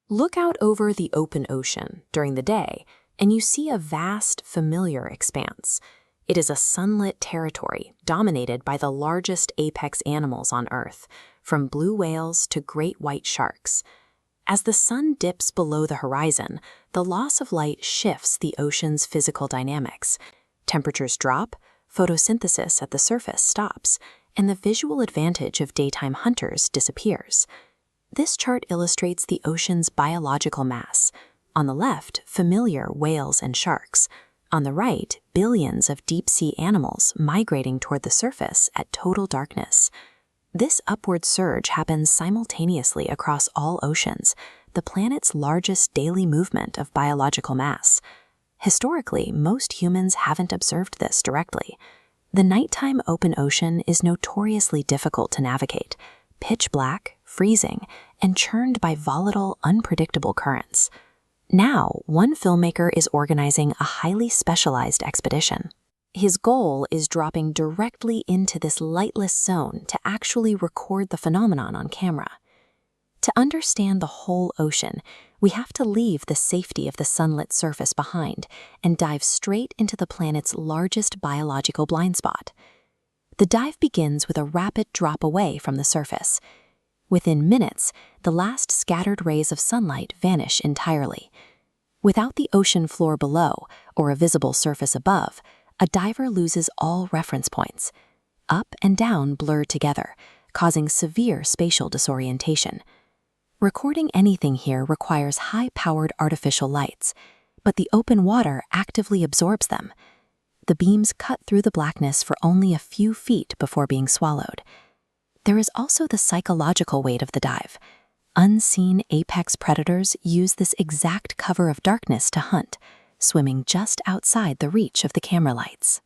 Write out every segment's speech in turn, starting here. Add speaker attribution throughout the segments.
Speaker 1: Look out over the open ocean during the day, and you see a vast, familiar expanse. It is a sunlit territory dominated by the largest apex animals on Earth, from blue whales to great white sharks. As the sun dips below the horizon, the loss of light shifts the ocean's physical dynamics. Temperatures drop, photosynthesis at the surface stops, and the visual advantage of daytime hunters disappears. This chart illustrates the ocean's biological mass. On the left, familiar whales and sharks. On the right, billions of deep-sea animals migrating toward the surface at total darkness. This upward surge happens simultaneously across all oceans, the planet's largest daily movement of biological mass. Historically, most humans haven't observed this directly. The nighttime open ocean is notoriously difficult to navigate, pitch black, freezing, and churned by volatile, unpredictable currents. Now, one filmmaker is organizing a highly specialized expedition. His goal is dropping directly into this lightless zone to actually record the phenomenon on camera. To understand the whole ocean, we have to leave the safety of the sunlit surface behind and dive straight into the planet's largest biological blind spot. The dive begins with a rapid drop away from the surface. Within minutes, the last scattered rays of sunlight vanish entirely. Without the ocean floor below or a visible surface above, a diver loses all reference points. Up and down blur together, causing severe spatial disorientation. Recording anything here requires high-powered artificial lights, but the open water actively absorbs them. The beams cut through the blackness for only a few feet before being swallowed. There is also the psychological weight of the dive. Unseen apex predators use this exact cover of darkness to hunt, swimming just outside the reach of the camera lights.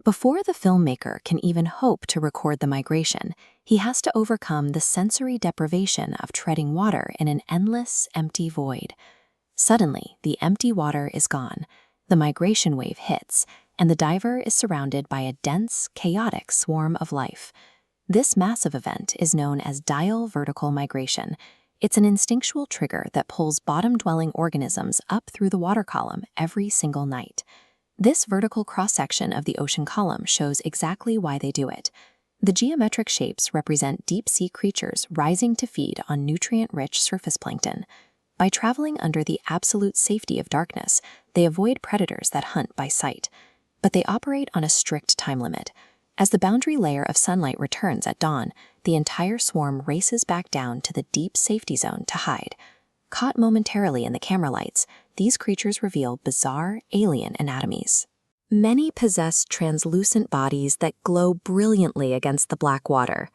Speaker 1: Before the filmmaker can even hope to record the migration, he has to overcome the sensory deprivation of treading water in an endless, empty void. Suddenly, the empty water is gone, the migration wave hits, and the diver is surrounded by a dense, chaotic swarm of life. This massive event is known as diel vertical migration. It's an instinctual trigger that pulls bottom-dwelling organisms up through the water column every single night. This vertical cross-section of the ocean column shows exactly why they do it. The geometric shapes represent deep-sea creatures rising to feed on nutrient-rich surface plankton. By traveling under the absolute safety of darkness, they avoid predators that hunt by sight. But they operate on a strict time limit. As the boundary layer of sunlight returns at dawn, the entire swarm races back down to the deep safety zone to hide. Caught momentarily in the camera lights, these creatures reveal bizarre, alien anatomies. Many possess translucent bodies that glow brilliantly against the black water.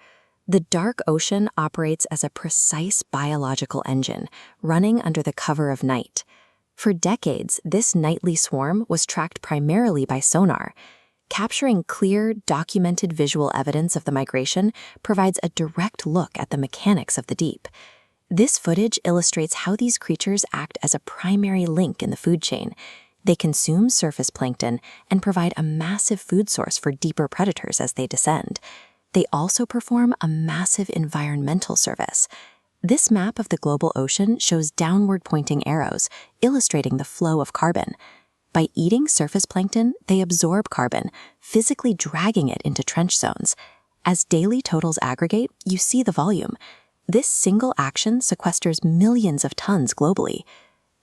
Speaker 1: The dark ocean operates as a precise biological engine, running under the cover of night. For decades, this nightly swarm was tracked primarily by sonar. Capturing clear, documented visual evidence of the migration provides a direct look at the mechanics of the deep. This footage illustrates how these creatures act as a primary link in the food chain. They consume surface plankton and provide a massive food source for deeper predators as they descend. They also perform a massive environmental service. This map of the global ocean shows downward-pointing arrows, illustrating the flow of carbon. By eating surface plankton, they absorb carbon, physically dragging it into trench zones. As daily totals aggregate, you see the volume. This single action sequesters millions of tons globally.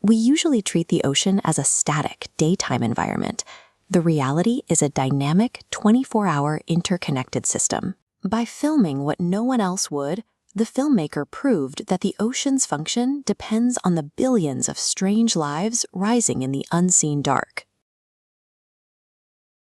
Speaker 1: We usually treat the ocean as a static, daytime environment. The reality is a dynamic, 24-hour interconnected system. By filming what no one else would, the filmmaker proved that the ocean's function depends on the billions of strange lives rising in the unseen dark.